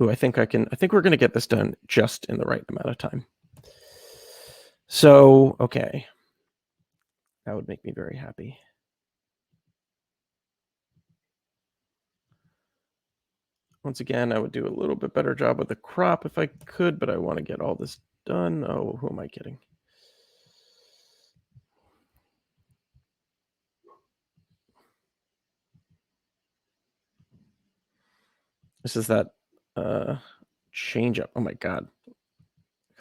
Ooh, I think we're going to get this done just in the right amount of time. So, okay. That would make me very happy. Once again, I would do a little bit better job with the crop if I could, but I want to get all this done. Oh, who am I kidding? This is that change up. Oh my God.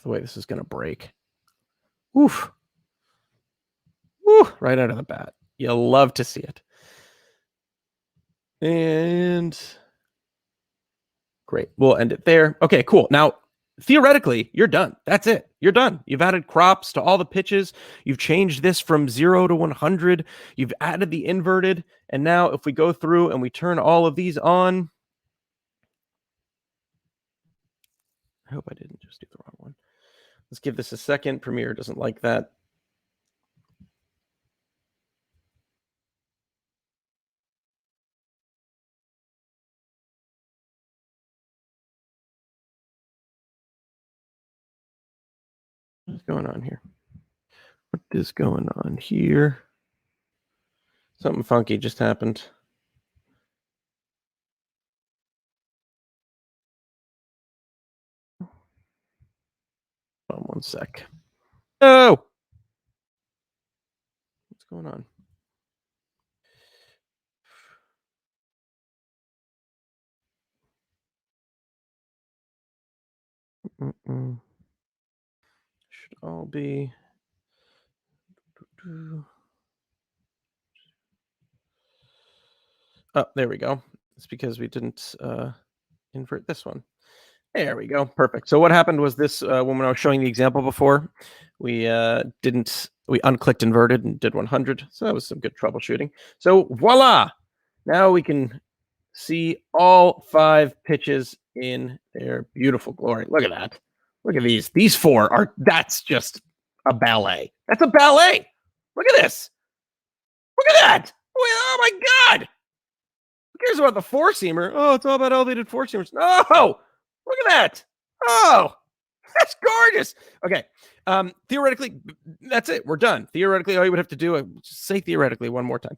The way this is going to break. Oof. Woo, right out of the bat. You'll love to see it. And great. We'll end it there. Okay, cool. Now, theoretically, you're done. That's it. You're done. You've added crops to all the pitches. You've changed this from 0 to 100. You've added the inverted. And now if we go through and we turn all of these on, I hope I didn't just do the wrong one. Let's give this a second. Premiere doesn't like that. What's going on here? What is going on here? Something funky just happened. One sec. Oh! What's going on? Should all be. Oh, there we go. It's because we didn't invert this one. There we go. Perfect. So what happened was this, when I was showing the example before, we unclicked inverted and did 100. So that was some good troubleshooting. So voila. Now we can see all 5 pitches in their beautiful glory. Look at that. Look at these. These 4 are, that's just a ballet. That's a ballet. Look at this. Look at that. Oh my God. Who cares about the 4-seamer? Oh, it's all about elevated 4-seamers. No. Look at that. Oh, that's gorgeous. Okay. Theoretically, that's it. We're done. Theoretically, all you would have to do, just say theoretically one more time.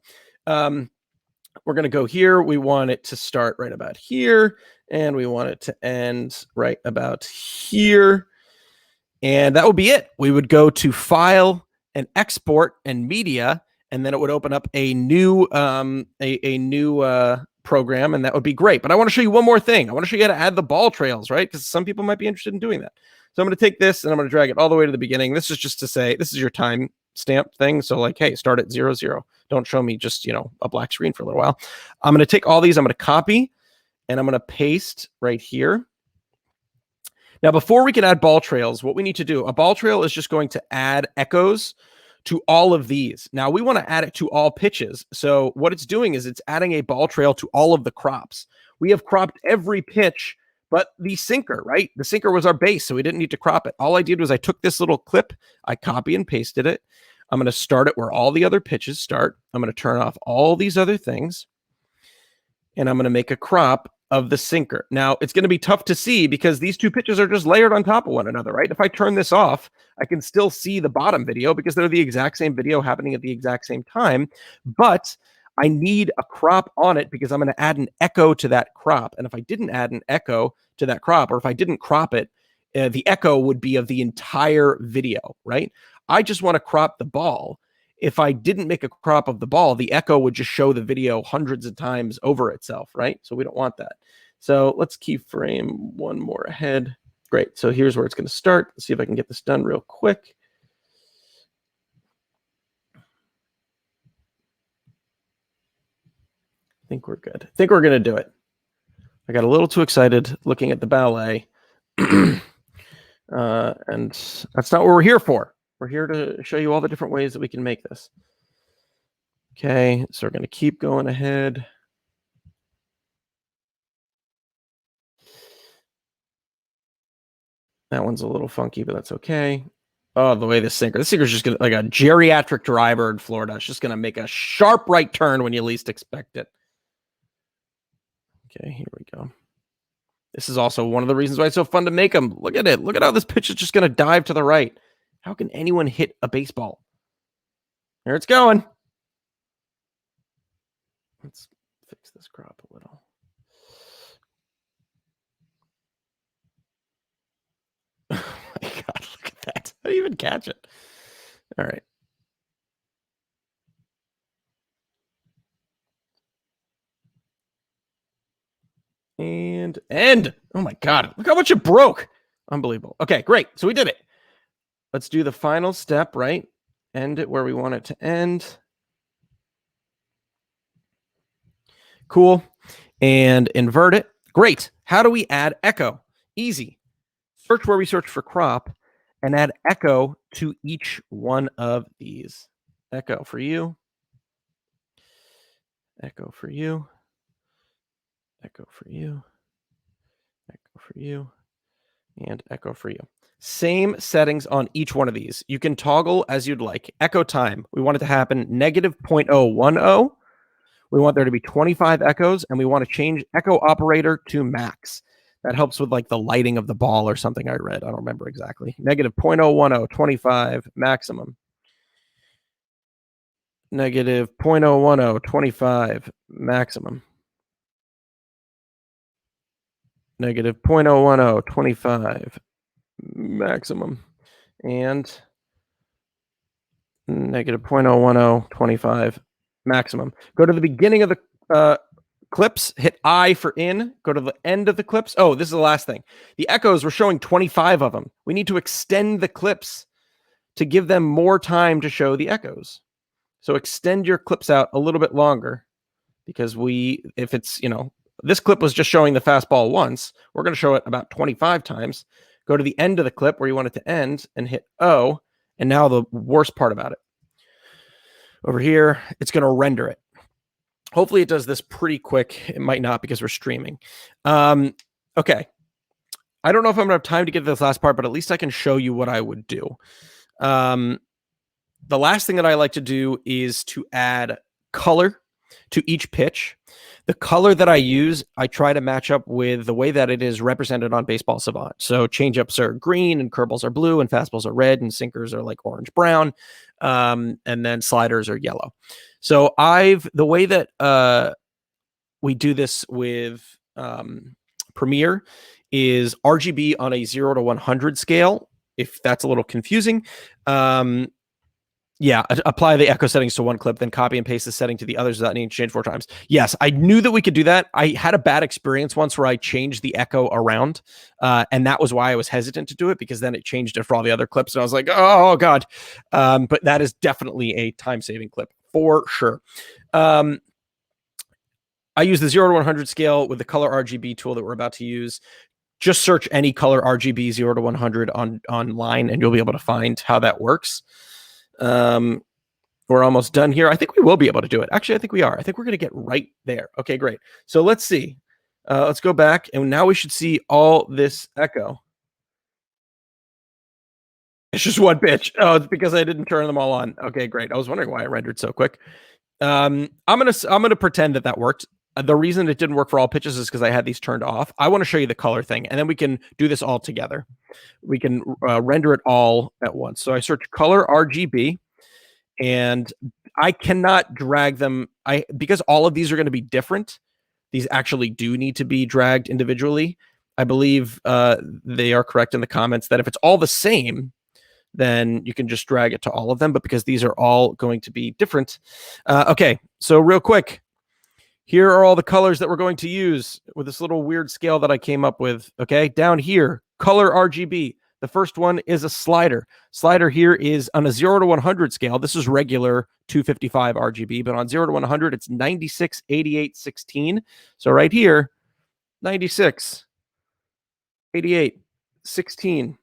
We're going to go here. We want it to start right about here, and we want it to end right about here. And that would be it. We would go to File and Export and Media, and then it would open up a new program, and that would be great. But I want to show you one more thing. I want to show you how to add the ball trails, right? Because some people might be interested in doing that. So I'm going to take this and I'm going to drag it all the way to the beginning. This is just to say, this is your time stamp thing. So like, hey, start at 0, 0. Don't show me just, a black screen for a little while. I'm going to take all these, I'm going to copy, and I'm going to paste right here. Now, before we can add ball trails, what we need to do, a ball trail is just going to add echoes to all of these. Now, we want to add it to all pitches. So what it's doing is it's adding a ball trail to all of the crops. We have cropped every pitch but the sinker, right? The sinker was our base, so we didn't need to crop it. All I did was I took this little clip, I copy and pasted it. I'm going to start it where all the other pitches start. I'm going to turn off all these other things, and I'm going to make a crop of the sinker. Now, it's going to be tough to see because these 2 pitches are just layered on top of one another, right? If I turn this off, I can still see the bottom video because they're the exact same video happening at the exact same time, but I need a crop on it because I'm going to add an echo to that crop. And if I didn't add an echo to that crop, or if I didn't crop it, the echo would be of the entire video, right? I just want to crop the ball. If I didn't make a crop of the ball, the echo would just show the video hundreds of times over itself, right? So we don't want that. So let's keyframe one more ahead. Great. So here's where it's going to start. Let's see if I can get this done real quick. I think we're good. I think we're going to do it. I got a little too excited looking at the ballet. And that's not what we're here for. We're here to show you all the different ways that we can make this. Okay, so we're going to keep going ahead. That one's a little funky, but that's okay. Oh, the way this sinker's just going to, like a geriatric driver in Florida. It's just going to make a sharp right turn when you least expect it. Okay, here we go. This is also one of the reasons why it's so fun to make them. Look at it. Look at how this pitch is just going to dive to the right. How can anyone hit a baseball? There it's going. Let's fix this crop a little. Oh my God, look at that. How do you even catch it? All right. and end. Oh my God, look how much it broke. Unbelievable. Okay, great. So we did it. Let's do the final step, right? End it where we want it to end. Cool. And invert it. Great. How do we add echo? Easy. Search where we search for crop and add echo to each one of these. Echo for you. Echo for you. Echo for you. Echo for you. And echo for you. Same settings on each one of these. You can toggle as you'd like. Echo time, we want it to happen negative 0.010. We want there to be 25 echoes, and we want to change echo operator to max. That helps with like the lighting of the ball or something I read. I don't remember exactly. Negative 0.010, 25 maximum. Negative 0.010, 25 maximum. Negative 0.010, 25 maximum. And negative 0.010, 25 maximum. Go to the beginning of the clips, hit I for in, go to the end of the clips. Oh, this is the last thing. The echoes, we're showing 25 of them. We need to extend the clips to give them more time to show the echoes. So extend your clips out a little bit longer because if it's, this clip was just showing the fastball once, we're going to show it about 25 times. Go to the end of the clip where you want it to end and hit O. And now the worst part about it. Over here, it's going to render it. Hopefully it does this pretty quick. It might not because we're streaming. Okay. I don't know if I'm going to have time to get to this last part, but at least I can show you what I would do. The last thing that I like to do is to add color to each pitch. The color that I use, I try to match up with the way that it is represented on Baseball Savant. So changeups are green and curveballs are blue and fastballs are red and sinkers are like orange brown. And then sliders are yellow. So the way that we do this with Premiere is RGB on a 0 to 100 scale. If that's a little confusing, yeah, apply the echo settings to one clip, then copy and paste the setting to the others without needing to change 4 times. Yes, I knew that we could do that. I had a bad experience once where I changed the echo around, and that was why I was hesitant to do it, because then it changed it for all the other clips, and I was like, oh, God. But that is definitely a time-saving clip, for sure. I use the 0 to 100 scale with the color RGB tool that we're about to use. Just search any color RGB 0 to 100 online, and you'll be able to find how that works. We're almost done here. I think we will be able to do it. Actually, I think we are. I think we're going to get right there. Okay, great. So let's see. Let's go back, and now we should see all this echo. It's just one pitch. Oh, it's because I didn't turn them all on. Okay, great. I was wondering why it rendered so quick. I'm gonna pretend that worked. The reason it didn't work for all pitches is because I had these turned off. I want to show you the color thing, and then we can do this all together. We can render it all at once. So I search color RGB, and I cannot drag them. Because all of these are going to be different. These actually do need to be dragged individually. I believe they are correct in the comments that if it's all the same, then you can just drag it to all of them. But because these are all going to be different. Okay, so real quick. Here are all the colors that we're going to use with this little weird scale that I came up with. Okay, down here, color RGB. The first one is a slider. Slider here is on a 0 to 100 scale. This is regular 255 RGB, but on 0 to 100, it's 96, 88, 16. So right here, 96, 88, 16.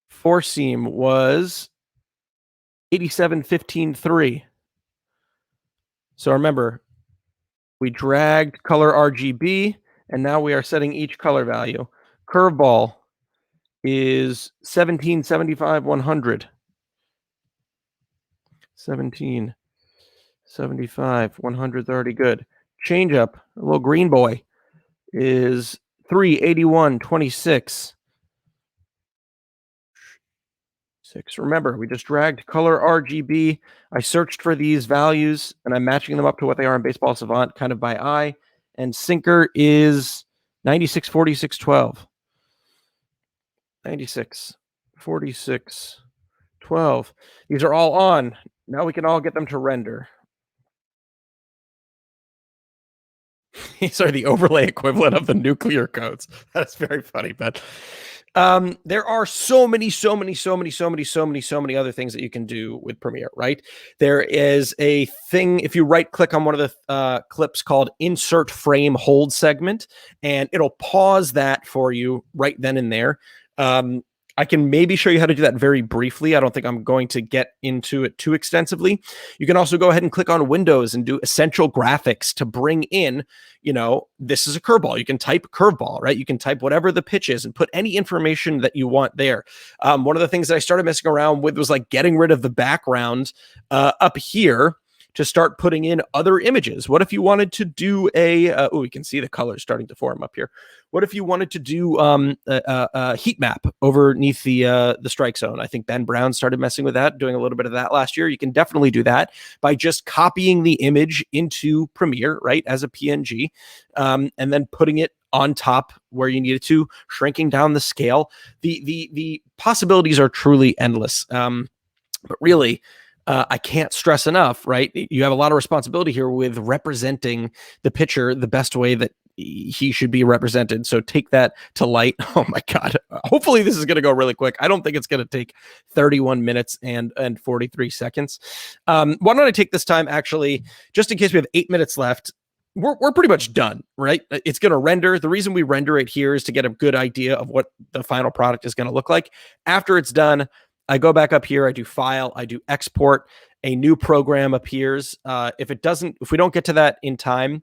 Four seam was 87, 15, 3. So remember, we dragged color RGB, and now we are setting each color value. Curveball is 17, 75, 100. 17, 75, 100's already good. Changeup, a little green boy, is 3, 81, 26. 6. Remember, we just dragged color RGB. I searched for these values, and I'm matching them up to what they are in Baseball Savant, kind of by eye. And sinker is 96, 46, 12. 96, 46, 12. These are all on. Now we can all get them to render. sorry, the overlay equivalent of the nuclear codes. That's very funny, but there are so many other things that you can do with Premiere, right? There is a thing, if you right click on one of the clips called insert frame hold segment, and it'll pause that for you right then and there. I can maybe show you how to do that very briefly. I don't think I'm going to get into it too extensively. You can also go ahead and click on Windows and do essential graphics to bring in, this is a curveball. You can type curveball, right? You can type whatever the pitch is and put any information that you want there. One of the things that I started messing around with was like getting rid of the background up here to start putting in other images. What if you wanted to do we can see the colors starting to form up here. What if you wanted to do a heat map underneath the strike zone? I think Ben Brown started messing with that, doing a little bit of that last year. You can definitely do that by just copying the image into Premiere, right, as a PNG, and then putting it on top where you need it to, shrinking down the scale. The possibilities are truly endless. But really, I can't stress enough, right? You have a lot of responsibility here with representing the pitcher the best way that he should be represented. So take that to light. Oh my God. Hopefully this is going to go really quick. I don't think it's going to take 31 minutes and 43 seconds. Why don't I take this time actually, just in case we have 8 minutes left. We're pretty much done, right? It's going to render. The reason we render it here is to get a good idea of what the final product is going to look like. After it's done, I go back up here, I do file, I do export, a new program appears. If we don't get to that in time,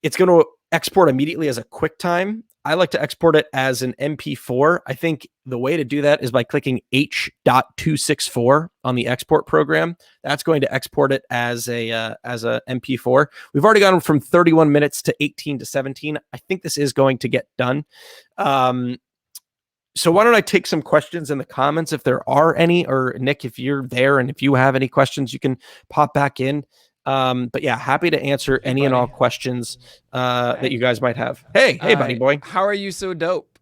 it's going to export immediately as a QuickTime. I like to export it as an MP4. I think the way to do that is by clicking H.264 on the export program. That's going to export it as a MP4. We've already gone from 31 minutes to 18 to 17. I think this is going to get done. So why don't I take some questions in the comments if there are any, or Nick, if you're there and if you have any questions, you can pop back in. But yeah, happy to answer any and all questions that you guys might have. Hey, buddy boy. How are you so dope?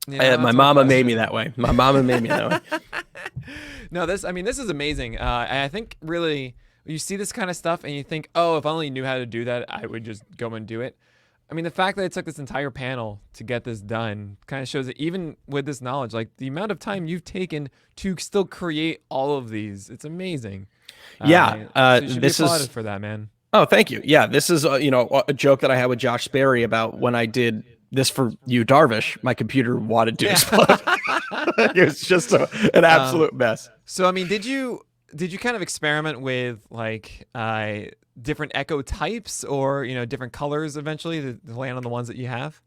My mama made me that way. My mama made me that way. No, this is amazing. I think really you see this kind of stuff and you think, oh, if I only knew how to do that, I would just go and do it. I mean, the fact that it took this entire panel to get this done kind of shows that even with this knowledge, like the amount of time you've taken to still create all of these, it's amazing. Yeah. So you should be applauded for that, man. Oh, thank you. Yeah. This is, a joke that I had with Josh Sperry about when I did this for you, Darvish, my computer wanted to explode. It was just an absolute mess. So, I mean, did you kind of experiment with like, different echo types or different colors eventually to land on the ones that you have?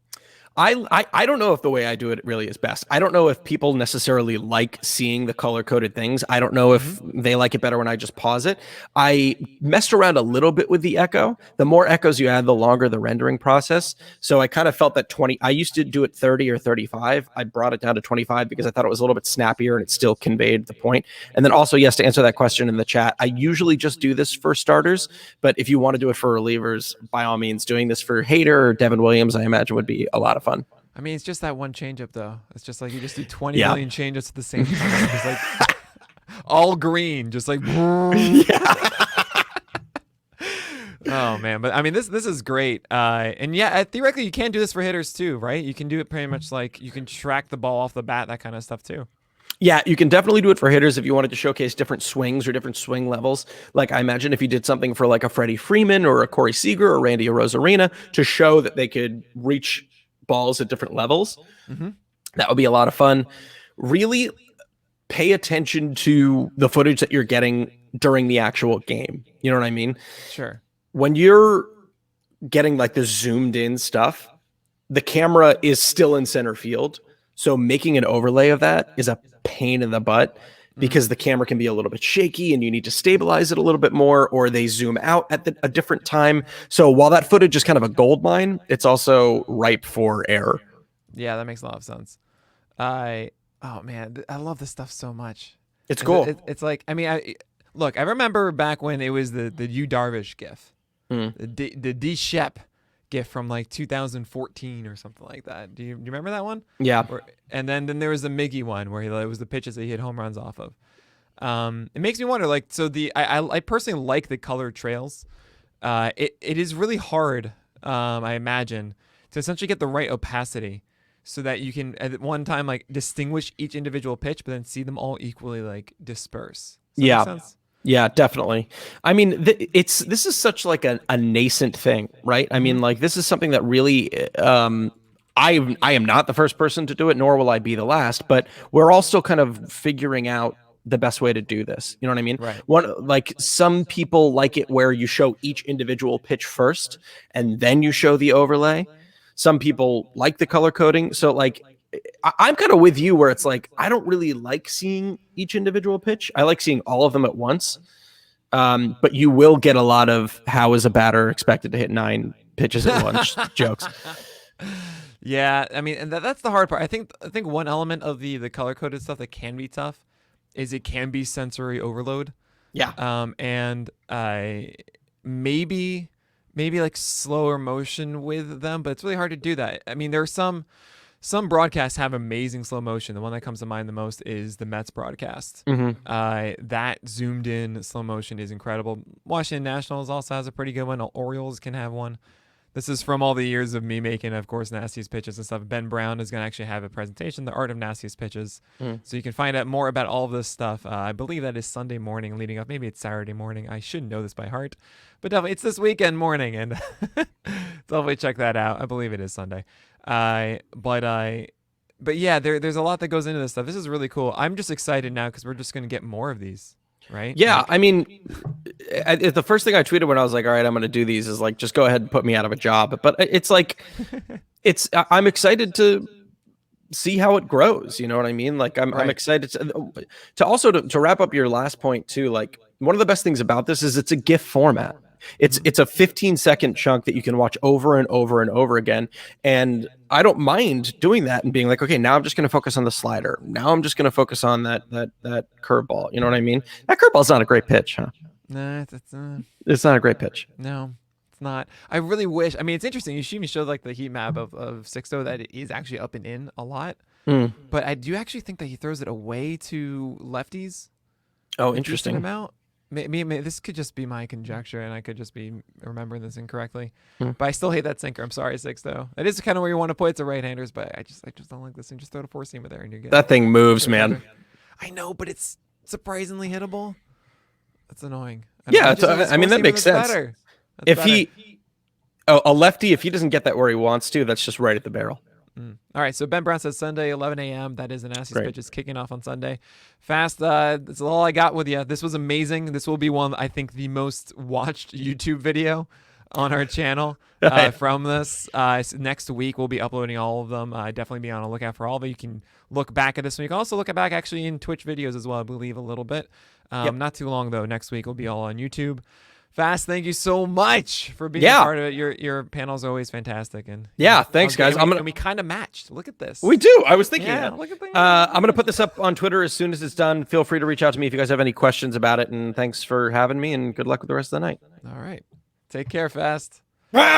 I don't know if the way I do it really is best. I don't know if people necessarily like seeing the color-coded things. I don't know if they like it better when I just pause it. I messed around a little bit with the echo. The more echoes you add, the longer the rendering process. So I kind of felt that I used to do it 30 or 35. I brought it down to 25 because I thought it was a little bit snappier and it still conveyed the point. And then also, yes, to answer that question in the chat, I usually just do this for starters, but if you want to do it for relievers, by all means, doing this for Hader or Devin Williams, I imagine would be a lot of fun. I mean, it's just that one changeup, though. It's just like you just do 20 million changeups at the same time. Just like all green, just like. Yeah. Oh man, but I mean, this is great. And yeah, theoretically, you can do this for hitters too, right? You can do it pretty much like you can track the ball off the bat, that kind of stuff too. Yeah, you can definitely do it for hitters if you wanted to showcase different swings or different swing levels. Like I imagine if you did something for like a Freddie Freeman or a Corey Seager or Randy Arozarena to show that they could reach balls at different levels. That would be a lot of fun. Really pay attention to the footage that you're getting during the actual game. You know what I mean? Sure. When you're getting like the zoomed in stuff, the camera is still in center field. So making an overlay of that is a pain in the butt because the camera can be a little bit shaky and you need to stabilize it a little bit more, or they zoom out at a different time. So while that footage is kind of a gold mine, it's also ripe for error. Yeah, that makes a lot of sense. Oh man, I love this stuff so much. It's cool. It's like, I mean, I remember back when it was the Yu Darvish GIF, the D Shep GIF from like 2014 or something like that. Do you remember that one? Yeah. And then there was the Miggy one where it was the pitches that he hit home runs off of. It makes me wonder, like, so I personally like the color trails. it is really hard, I imagine, to essentially get the right opacity so that you can at one time like distinguish each individual pitch, but then see them all equally like disperse. Does that make Yeah. sense? Yeah, definitely. I mean, this is such like a nascent thing, right? I mean, like this is something that really I am not the first person to do it, nor will I be the last, but we're all still kind of figuring out the best way to do this. You know what I mean? Right. One like some people like it where you show each individual pitch first and then you show the overlay. Some people like the color coding. So like I'm kind of with you where it's like I don't really like seeing each individual pitch. I like seeing all of them at once. But you will get a lot of how is a batter expected to hit 9 pitches at once jokes. Yeah, I mean, and that's the hard part. I think one element of the color coded stuff that can be tough is it can be sensory overload. Yeah. And maybe like slower motion with them, but it's really hard to do that. I mean, there are some broadcasts have amazing slow motion. The one that comes to mind the most is the Mets broadcast. That zoomed in slow motion is incredible. Washington Nationals also has a pretty good one. Orioles can have one. This is from all the years of me making, of course, Nastiest Pitches and stuff. Ben Brown is going to actually have a presentation, The Art of Nastiest Pitches. So you can find out more about all of this stuff. I believe that is Sunday morning leading up. Maybe it's Saturday morning. I should know this by heart. But definitely, it's this weekend morning. And definitely check that out. I believe it is Sunday. But yeah, there's a lot that goes into this stuff. This is really cool. I'm just excited now because we're just going to get more of these. Right? Yeah, Like, I mean, the first thing I tweeted when I was like, all right, I'm going to do these is like, just go ahead and put me out of a job. But it's like, I'm excited to see how it grows. You know what I mean? Like, I'm excited to also to wrap up your last point too. Like, one of the best things about this is it's a GIF format. It's a 15-second chunk that you can watch over and over and over again. And I don't mind doing that and being like, okay, now I'm just going to focus on the slider. Now I'm just going to focus on that curveball. You know what I mean? That curveball is not a great pitch, huh? nah, It's not a great pitch. no, it's not. I really wish. I mean, it's interesting. You even showed like the heat map of Sixto that it is actually up and in a lot. But I do actually think that he throws it away to lefties. Oh, a decent interesting. amount. Maybe this could just be my conjecture, and I could just be remembering this incorrectly. But I still hate that sinker. I'm sorry, Sixto. It is kind of where you want to put it to right-handers, but I just don't like this. And just throw the 4-seamer there, and you get That thing moves, man. I know, but it's surprisingly hittable. That's annoying. Yeah, I mean that makes sense. If a lefty, if he doesn't get that where he wants to, that's just right at the barrel. All right, so Ben Brown says Sunday, 11 a.m. That is the Nastiest Pitches kicking off on Sunday. Fast, that's all I got with you. This was amazing. This will be I think, the most watched YouTube video on our channel from this. Next week, we'll be uploading all of them. Definitely be on a lookout for all of it. You can look back at this week. Also look back actually in Twitch videos as well, I believe, a little bit. Not too long, though. Next week will be all on YouTube. Fast, thank you so much for being a part of it. Your panel's always fantastic, and thanks, guys. And we kind of matched. Look at this. We do. I was thinking that. Look at that. I'm gonna put this up on Twitter as soon as it's done. Feel free to reach out to me if you guys have any questions about it. And thanks for having me. And good luck with the rest of the night. All right, take care, Fast. Bye.